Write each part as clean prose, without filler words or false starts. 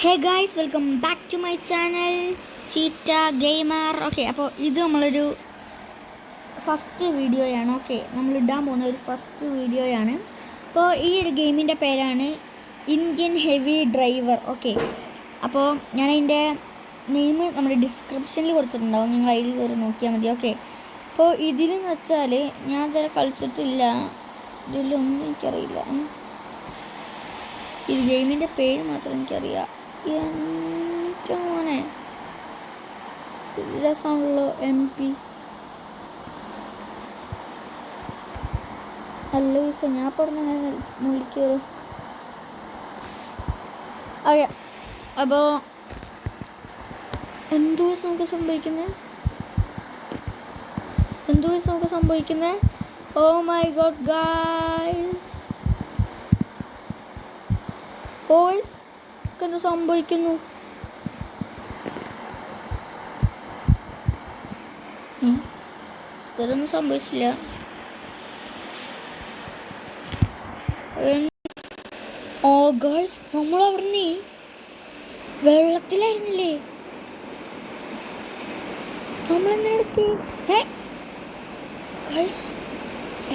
Hey guys, welcome back to my channel cheetah gamer. Okay, അപ്പോൾ ഇത് നമ്മളൊരു first വീഡിയോയാണ്. ഓക്കെ, നമ്മളിടാൻ പോകുന്ന ഒരു ഫസ്റ്റ് വീഡിയോയാണ്. അപ്പോൾ ഈ ഒരു ഗെയിമിൻ്റെ പേരാണ് ഇന്ത്യൻ ഹെവി ഡ്രൈവർ. ഓക്കെ, അപ്പോൾ ഞാൻ അതിൻ്റെ നെയിം നമ്മുടെ ഡിസ്ക്രിപ്ഷനിൽ കൊടുത്തിട്ടുണ്ടാവും, നിങ്ങൾ അതിൽ കയറി നോക്കിയാൽ മതി. ഓക്കെ, അപ്പോൾ ഇതിലെന്ന് വെച്ചാൽ ഞാൻ ഇതുവരെ കളിച്ചിട്ടില്ല, ഇതിലൊന്നും എനിക്കറിയില്ല. ഈ ഗെയിമിൻ്റെ പേര് മാത്രം എനിക്കറിയാം. എൻ്റെ മോനെ രസമുള്ളൂ. MP അല്ല ദിവസം ഞാൻ പറഞ്ഞ മുകളിൽ കയറും. ഓക്കെ, അപ്പോൾ എന്ത് ദിവസം നമുക്ക് സംഭവിക്കുന്നത്? ഓ മൈ ഗോഡ് ഗായ്സ്, എന്ത് സംഭവിക്കുന്നു? ഇതൊന്നും സംഭവിച്ചില്ല. ഓ ഗായ്സ്, നമ്മൾ അവിടുന്ന് വെള്ളത്തിലായിരുന്നില്ലേ? നമ്മളെന്തിനെടുത്ത് ഗായ്സ്?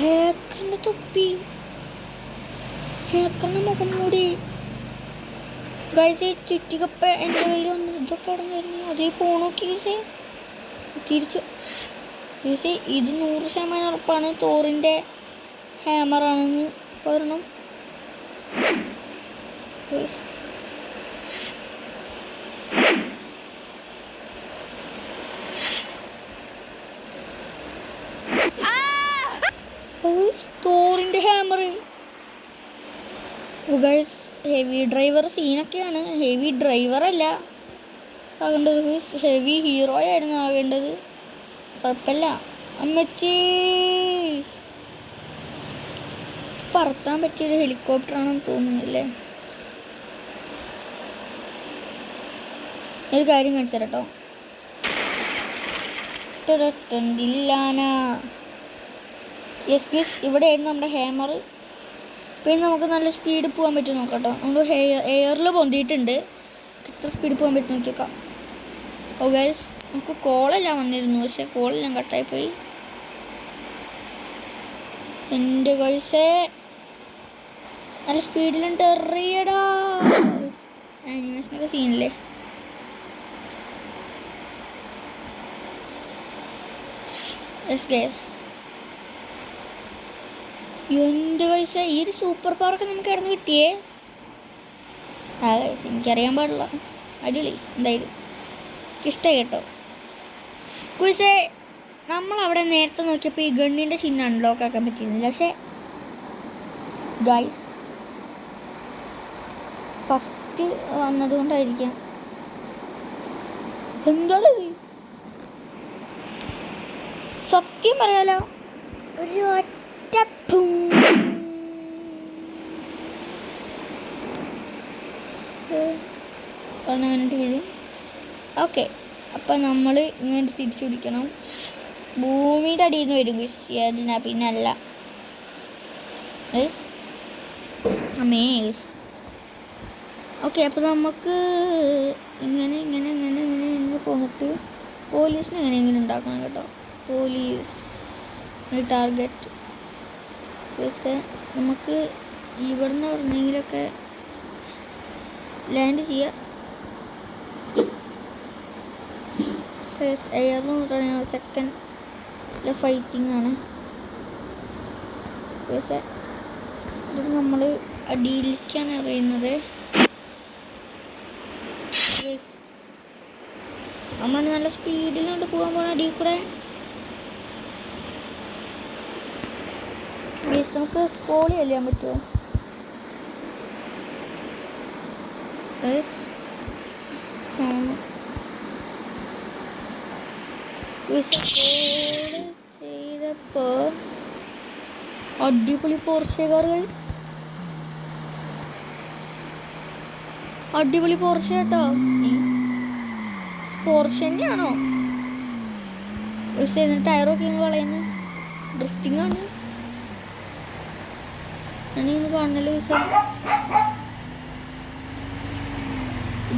ഹേക്കറിന്റെ തൊപ്പി, ഹേക്കറിന്റെ മുഖം മൂടി. ഗൈസ്, ഈ ചുറ്റികപ്പ എൻ്റെ കയ്യിൽ വന്നു. ഇതൊക്കെ അവിടെ വരുന്നു. അതേ പോണോക്കി ഗൈസേ, തിരിച്ചു ഗൈസേ. ഇത് 100% ഉറപ്പാണ് തോറിൻ്റെ ഹാമറാണെന്ന് പറയണം. തോറിൻ്റെ ഹാമർ ഗൈസ്. ഹെവി ഡ്രൈവർ സീനൊക്കെയാണ്. ഹെവി ഡ്രൈവറല്ല ആകേണ്ടത്, ഹെവി ഹീറോ ആയിരുന്നു ആകേണ്ടത്. കുഴപ്പമില്ല. അമ്മച്ചീസ്, പറത്താൻ പറ്റിയൊരു ഹെലികോപ്റ്ററാണെന്ന് തോന്നുന്നില്ലേ? ഒരു കാര്യം കാണിച്ചു തരാം കേട്ടോ. യെസ് ഗൈസ്, ഇവിടെയായിരുന്നു നമ്മുടെ ഹാമർ. പിന്നെ നമുക്ക് നല്ല സ്പീഡ് പോകാൻ പറ്റും നോക്കാം കേട്ടോ. നമ്മൾ എയറിൽ പൊന്തിയിട്ടുണ്ട്. എത്ര സ്പീഡ് പോകാൻ പറ്റും നോക്കിയേക്കാം. ഓ ഗൈസ്, നമുക്ക് കോളെല്ലാം വന്നിരുന്നു, പക്ഷേ കോളെല്ലാം കട്ടായിപ്പോയി. എൻ്റെ ഗൈസേ, നല്ല സ്പീഡിലുണ്ട്. എറിയടാ, ആനിമേഷനൊക്കെ സീനല്ലേ? യെസ് ഗൈസ്, എന്ത് ഗൈസ, ഈ ഒരു സൂപ്പർ പവറൊക്കെ നമുക്ക് ഇടന്ന് കിട്ടിയേ. ആ ഗൈസ്, എനിക്കറിയാൻ പാടില്ല. അടിപൊളി, എന്തായാലും എനിക്കിഷ്ടമായി കേട്ടോ. ഗൈസേ, നമ്മളവിടെ നേരത്തെ നോക്കിയപ്പോൾ ഈ ഗണ്ണിൻ്റെ ചിഹ്നം അൺലോക്ക് ആക്കാൻ പറ്റിയിരുന്നില്ല. പക്ഷേ ഗൈസ്, ഫസ്റ്റ് വന്നതുകൊണ്ടായിരിക്കാം. എന്താണ് സത്യം പറയാലോ, ഒരു അങ്ങോട്ട് വീഴും. ഓക്കെ, അപ്പം നമ്മൾ ഇങ്ങോട്ട് തിരിച്ചു പിടിക്കണം. ഭൂമിയുടെ അടിയിൽ നിന്ന് വരും ഗൈസ്, പിന്നെ അല്ല ഗൈസ്. അമേസ്. ഓക്കെ, അപ്പോൾ നമുക്ക് ഇങ്ങനെ പോന്നിട്ട് പോലീസിനെ എങ്ങനെയെങ്കിലും ഉണ്ടാക്കണം കേട്ടോ. പോലീസ് ടാർഗറ്റ് പക്ഷേ നമുക്ക് ഇവിടുന്ന് എവിടെന്നെങ്കിലൊക്കെ ലാൻഡ് ചെയ്യാം. എയറിൽ നോക്കുകയാണെങ്കിൽ സെക്കൻഡ് ഫൈറ്റിംഗ് ആണ്. പക്ഷേ ഇത് നമ്മൾ അടിയിലേക്കാണ് അറിയുന്നത്. നമ്മൾ നല്ല സ്പീഡിലോട്ട് പോകാൻ പോകണം അടിയിൽ കൂടെ. നമുക്ക് കോളി ചെയ്യാൻ പറ്റുമോ? ചെയ്തപ്പോ അടിപൊളി പോർഷെ കാർ ഗൈസ്, അടിപൊളി പോർഷെ കേട്ടോ. പോർഷെ തന്നെയാണോ? പക്ഷേ ടയറൊക്കെ കളയുന്നു. ഡ്രിഫ്റ്റിംഗ് ആണ്. കാണണല്ലോ.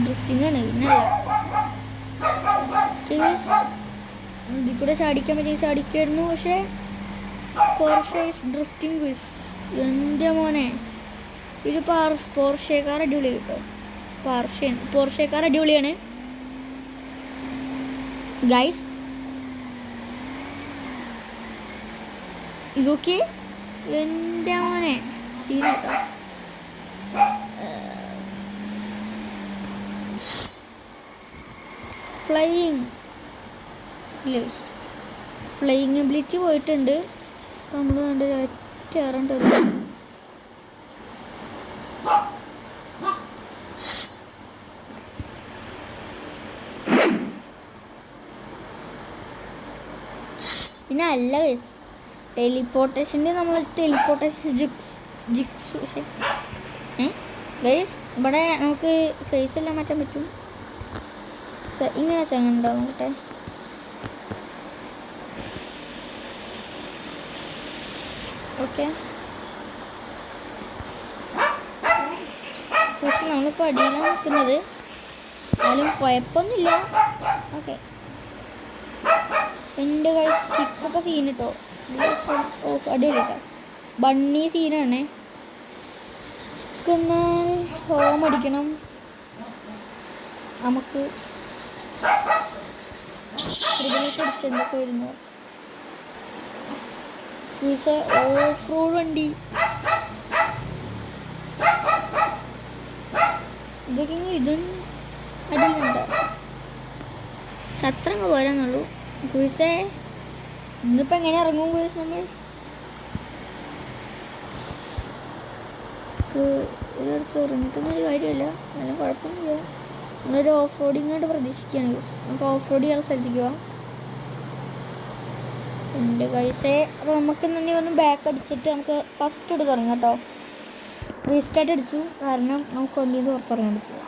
ഡ്രിഫ്റ്റിംഗ് ആണ് പിന്നല്ല. ഇതിൽ കൂടെ ചാടിക്കാൻ പറ്റി ചാടിക്കായിരുന്നു. പക്ഷേ പോർഷെ ഈസ് ഡ്രിഫ്റ്റിംഗ് ക്വിസ്. എൻ്റെ മോനെ ഇത് പോർഷേക്കാർ അടിപൊളി കേട്ടോ. പോർഷേക്കാർ അടിപൊളിയാണ് ഗൈസ്. ഇതൊക്കെ എൻ്റെ മോനെ സീൻ കേട്ടോ. ഫ്ലൈയിങ് എബിലിറ്റി പോയിട്ടുണ്ട്. നമ്മൾ കണ്ട് ഒറ്റ പിന്നെ അല്ല ഗൈസ്, ടെലിപ്പോർട്ടേഷൻ്റെ നമ്മൾ ജിക്സ് ഗൈസ് ഇവിടെ നമുക്ക് ഫേസ് എല്ലാം മാറ്റാൻ പറ്റും. ഇങ്ങനെ വെച്ചാൽ അങ്ങനെ ഉണ്ടാവും കേട്ടെ. ഓക്കെ, പക്ഷെ നമ്മളിപ്പോൾ അടിയിലാണ് നിൽക്കുന്നത്. എന്നാലും കുഴപ്പമൊന്നുമില്ല. ഓക്കെ, എൻ്റെ കൈ കിക്കൊക്കെ സീൻ കേട്ടോ. അടിപൊളി കേട്ടോ. ബണ്ണി സീനാണേ. ഹോം അടിക്കണം നമുക്ക്. എന്തൊക്കെ വരുന്നു ഓഫ് റോഡ് വണ്ടി. ഇതൊക്കെ ഇതും അടിയിലുണ്ട്. സത്രങ്ങ് പോരാന്നുള്ളൂ. കുയിസേ ഇന്നിപ്പോൾ എങ്ങനെ ഇറങ്ങും കുയിസ്? നമ്മൾ ഇതെടുത്ത് ഇറങ്ങിയിട്ടൊന്നൊരു കാര്യമല്ല. എന്നാലും കുഴപ്പമൊന്നുമില്ല. നമ്മളൊരു ഓഫ് റോഡിങ് ആയിട്ട് പ്രതീക്ഷിക്കുകയാണ് ഗൈസ്. നമുക്ക് ഓഫ് റോഡ് ചെയ്യാൻ സ്ഥലത്തേക്ക് പോവാം. ഉണ്ട് ഗൈസേ. അപ്പോൾ നമുക്ക് തന്നെ ഒന്ന് ബാക്ക് അടിച്ചിട്ട് നമുക്ക് ഫസ്റ്റ് ഇട്ട് തുടങ്ങാം കേട്ടോ. റീസ്റ്റാർട്ട് അടിച്ചു, കാരണം നമുക്ക് ഒന്നിൽ നിന്ന് പുറത്തിറങ്ങാൻ പറ്റില്ല.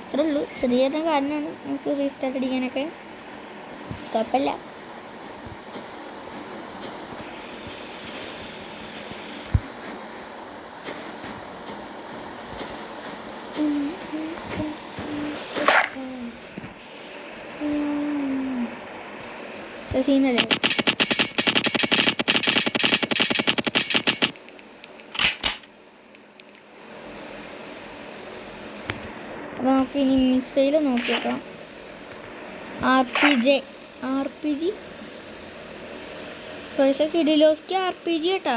ഇത്രേ ഉള്ളൂ. ചെറിയ കാരണമാണ് നമുക്ക് റീസ്റ്റാർട്ട് അടിക്കാനൊക്കെ. കുഴപ്പമില്ല. സീനല്ലേ അപ്പോൾ നമുക്ക് ഇനി മിസൈൽ നോക്കിയേക്കാം. RPG പൈസ കിഡിലോസ്ക്ക് RPG കേട്ടാ.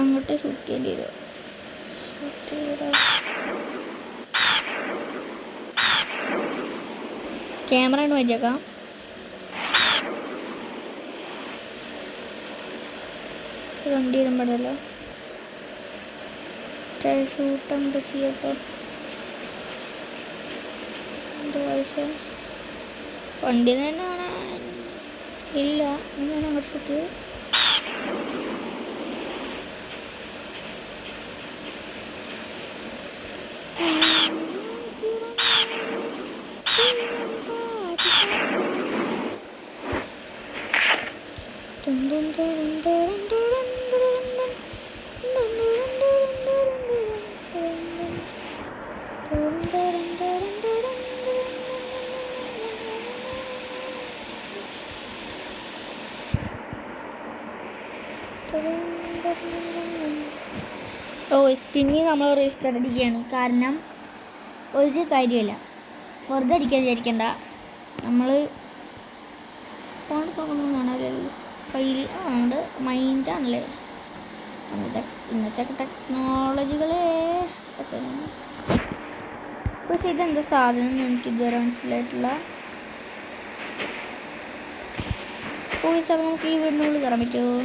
അങ്ങോട്ട് ഷൂട്ട് ചെയ്യേണ്ടി വരും. ക്യാമറ കൊണ്ട് മാറ്റിയേക്കാം. വണ്ടി ഇടുമ്പോഴല്ലോ ഷൂട്ട് അങ്ങോട്ട് ചെയ്യട്ടോ. വണ്ടി തന്നെ കാണാൻ ഇല്ല. ഞാൻ അങ്ങോട്ട് ഷൂട്ട് ചെയ്ത് പിന്നെ നമ്മൾ റീസ്റ്റാർട്ട് അടിക്കുകയാണ്. കാരണം ഒരു കാര്യമില്ല, വെറുതെ അടിക്കാൻ വിചാരിക്കണ്ട. നമ്മൾ ഫോണിൽ നോക്കുന്നതാണല്ലേ കയ്യിൽ. നമ്മുടെ മൈൻഡാണല്ലേ ഇന്നത്തെ ടെക്നോളജികളെ. പക്ഷെ ഇതെന്താ സാധനം എനിക്ക് ഇതുവരെ മനസ്സിലായിട്ടില്ല. പോയിസ് നമുക്ക് ഈ വീടിനുള്ളിൽ കയറാൻ പറ്റുമോ?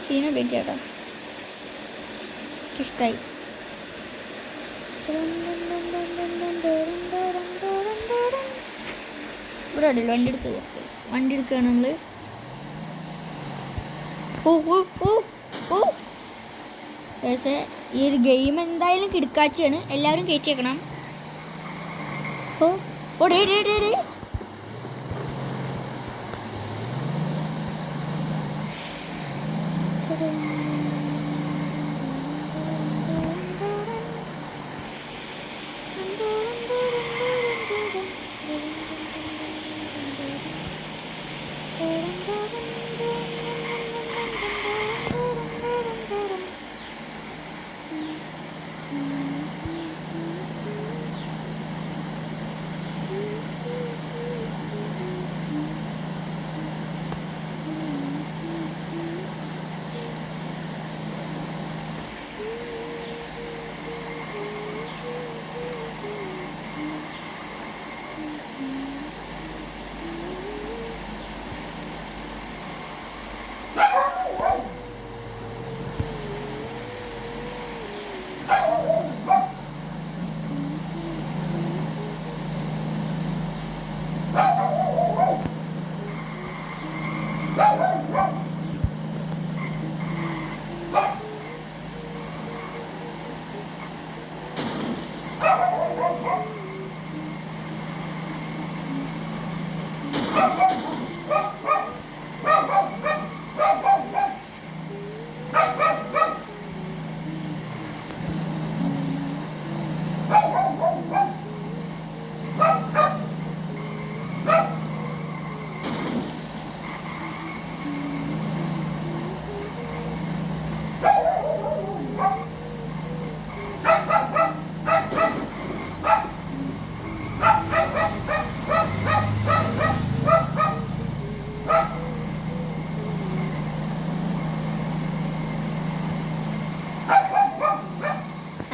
സീന ബേറ്റി കേട്ടോ, ഇഷ്ടമായി. ഇവിടെ അടിയില്ല. വണ്ടി എടുക്കുകയാണ് നമ്മൾ. പക്ഷേ ഈ ഒരു ഗെയിം എന്തായാലും കിടക്കാച്ചിയാണ്. എല്ലാവരും കയറ്റി വെക്കണം.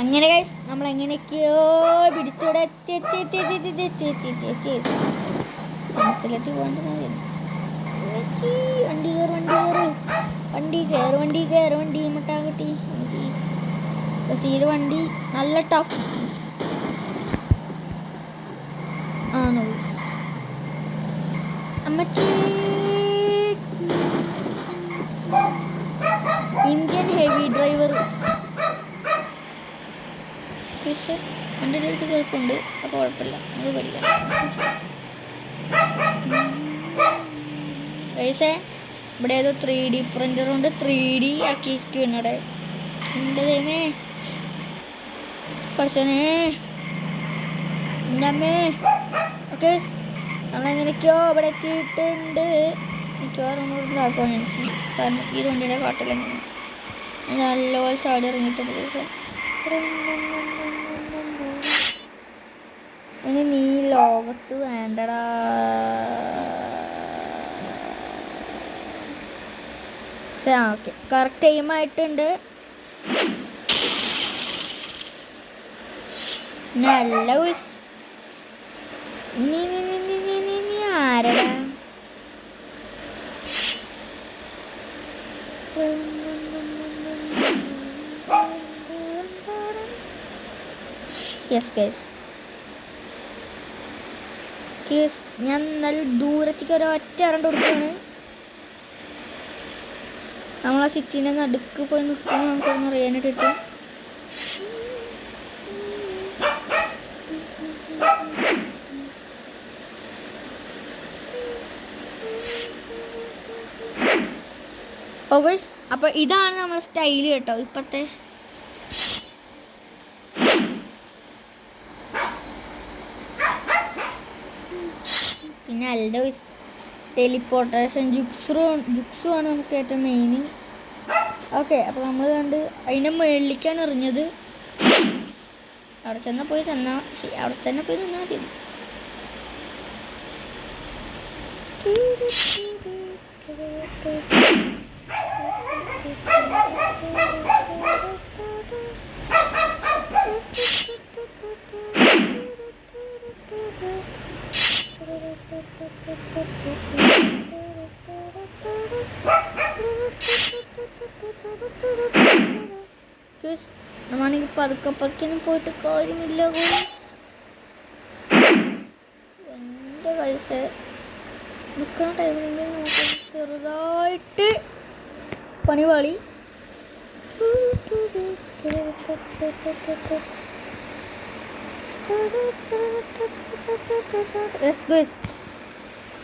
അങ്ങനെ ഗൈസ് നമ്മൾ എങ്ങനെയൊക്കെയോ പിടിച്ചൂടെ വണ്ടി മുട്ടാകട്ടി വണ്ടി നല്ല ടഫ് ആണ് അമ്മച്ചി. ഇന്ത്യൻ ഹെവി ഡ്രൈവർ പക്ഷേ വണ്ടി കുഴപ്പമുണ്ട്. അപ്പോൾ കുഴപ്പമില്ല, നമുക്ക് പഠിക്കാം. പൈസേ ഇവിടെ ഏതോ 3D പ്രിൻ്റർ കൊണ്ട് 3D ആക്കിയിരിക്കുകയാണ് അവിടെ. എൻ്റെ ദൈവമേ പഠിച്ചനെ എൻ്റെ അമ്മേ. ഓക്കെ നമ്മളെങ്ങനെയൊക്കെയോ ഇവിടെ എത്തിയിട്ടുണ്ട്. മിക്കവാറും കുഴപ്പമാണ് ഞാൻ കാരണം ഈ വണ്ടിയുടെ കാട്ടിലെങ്ങനെ നല്ലപോലെ ചാടി ഇറങ്ങിയിട്ടുണ്ട്. ദിവസം ഇനി നീ ലോകത്ത് വേണ്ടടാ. പക്ഷേ ഓക്കെ കറക്റ്റ് ടൈമായിട്ടുണ്ട്. നല്ല കുസ് നീ നീ നീ നീ നീ നീ നീ ആരടാ? യെസ് ഗൈസ് കേസ് ഞാൻ നല്ല ദൂരത്തേക്ക് ഒരൊറ്റ ഇറണ്ട് കൊടുക്കുകയാണ്. നമ്മളാ സിറ്റീൻ്റെ നടുക്ക് പോയി നിൽക്കുമ്പോൾ നമുക്കൊന്ന് അറിയാനായിട്ട് കിട്ടും. ഓ ഗൈസ് അപ്പോൾ ഇതാണ് നമ്മുടെ സ്റ്റൈല് കേട്ടോ ഇപ്പോഴത്തെ. പിന്നെ അല്ല ടെലിപ്പോർട്ടേഷൻ ജുക്സു ആണ് നമുക്ക് ഏറ്റവും മെയിൻ. ഓക്കെ അപ്പോൾ നമ്മൾ കണ്ട് അതിൻ്റെ മുകളിലേക്കാണ് എറിഞ്ഞത്. അവിടെ ചെന്നാൽ പോയി ചെന്നാൽ ശരി, അവിടെ തന്നെ പോയി നിന്നാൽ മതി. നമ്മളാണെങ്കിൽ പതുക്കെ പോയിട്ട് കാര്യമില്ല. എൻ്റെ പൈസ നിൽക്കുന്ന ടൈമിലെങ്കിൽ നമുക്ക് ചെറുതായിട്ട് പണിപാളി.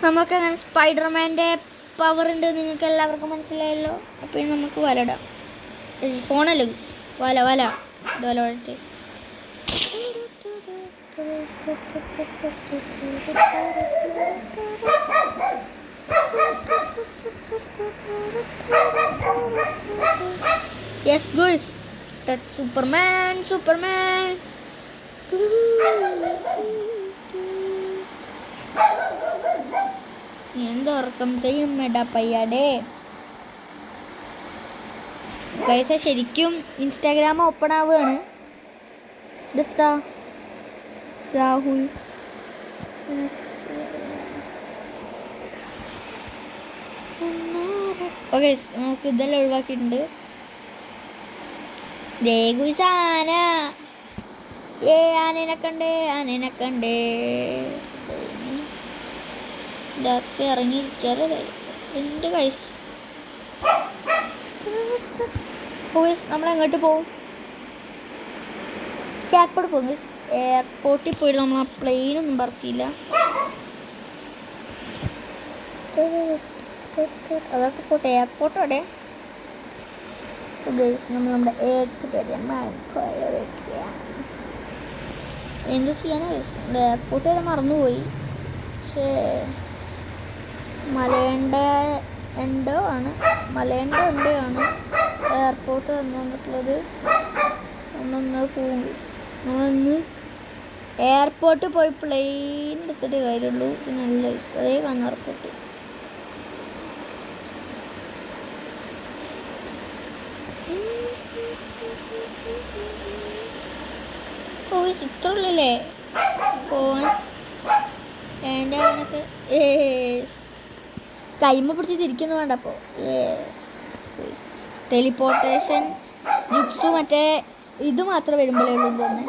നമുക്കങ്ങനെ സ്പൈഡർമാൻ്റെ പവർ ഉണ്ട്, നിങ്ങൾക്ക് എല്ലാവർക്കും മനസ്സിലായല്ലോ. അപ്പോൾ നമുക്ക് വലടാം. ഫോണല്ലേ വല വല ഇത് വല വലട്ട്. യെസ് ഗുയ്സ് സൂപ്പർമാൻ എന്തുറക്കം ചെയ്യുമെടാ പയ്യാടേ. ഗൈസ് ശരിക്കും ഇൻസ്റ്റാഗ്രാം ഓപ്പൺ ആവുകയാണ്. ഇതെത്താ രാഹുൽ ഓക്കെ നമുക്ക് ഇതെല്ലാം ഒഴിവാക്കിയിട്ടുണ്ട്. ആന ആനനെ കണ്ടേ രാത്രി ഇറങ്ങിയിരിക്കാറ് എൻ്റെ കൈസ്. നമ്മളെങ്ങോട്ട് പോവും? എയർപോർട്ട് പോകും ഗൈസ്. എയർപോർട്ടിൽ പോയിട്ട് നമ്മൾ ആ പ്ലെയിനൊന്നും പറത്തിയില്ല. അതൊക്കെ പോട്ടെ, എയർപോർട്ട് അവിടെ. ഗൈസ് നമ്മൾ നമ്മുടെ എയർപോർട്ട് വരെ വയ്ക്കുകയാണ്. എന്തു ചെയ്യാനാ ഗൈസ്, നമ്മുടെ എയർപോർട്ട് വരെ മറന്നുപോയി. പക്ഷേ മലയണ്ട എന്തോ ആണ് എയർപോർട്ട് വന്നിട്ടുള്ളത്. നമ്മളൊന്ന് പോകും ഗൈസ്. നമ്മളൊന്ന് എയർപോർട്ട് പോയി പ്ലെയിൻ എടുത്തിട്ട് കാര്യമുള്ളൂ. പിന്നെ നല്ല ഗൈസ് അതേ കാണുന്ന എയർപോർട്ട്. ഇത്രയുള്ളല്ലേ പോവാൻ. എൻ്റെ അവനൊക്കെ കൈമ പിടിച്ച് തിരിക്കുന്നു വേണ്ട. അപ്പോൾ ടെലിപ്പോർട്ടേഷൻ യുക്സ് മറ്റേ ഇത് മാത്രം വരുമ്പോഴേ ഉള്ളൂ തോന്നുന്നു.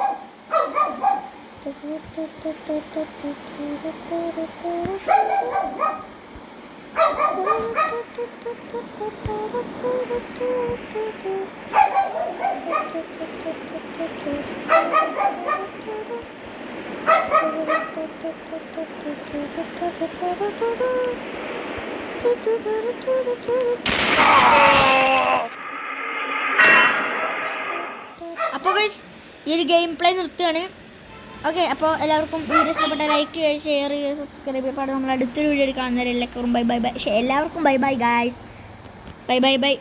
അപ്പോൾ ഗൈസ് ഈ ഒരു ഗെയിം പ്ലേ നിർത്തുകയാണ്. ഓക്കെ, അപ്പോൾ എല്ലാവർക്കും വീഡിയോ ഇഷ്ടപ്പെട്ട ലൈക്ക് ചെയ്യുക, ഷെയർ ചെയ്യുക, സബ്സ്ക്രൈബ് ചെയ്യുക. അപ്പോൾ നമ്മൾ അടുത്തൊരു വീഡിയോ കാണുന്നവരെല്ലാവർക്കും ബൈ ബൈ ബൈ. എല്ലാവർക്കും bye bye guys, bye bye bye.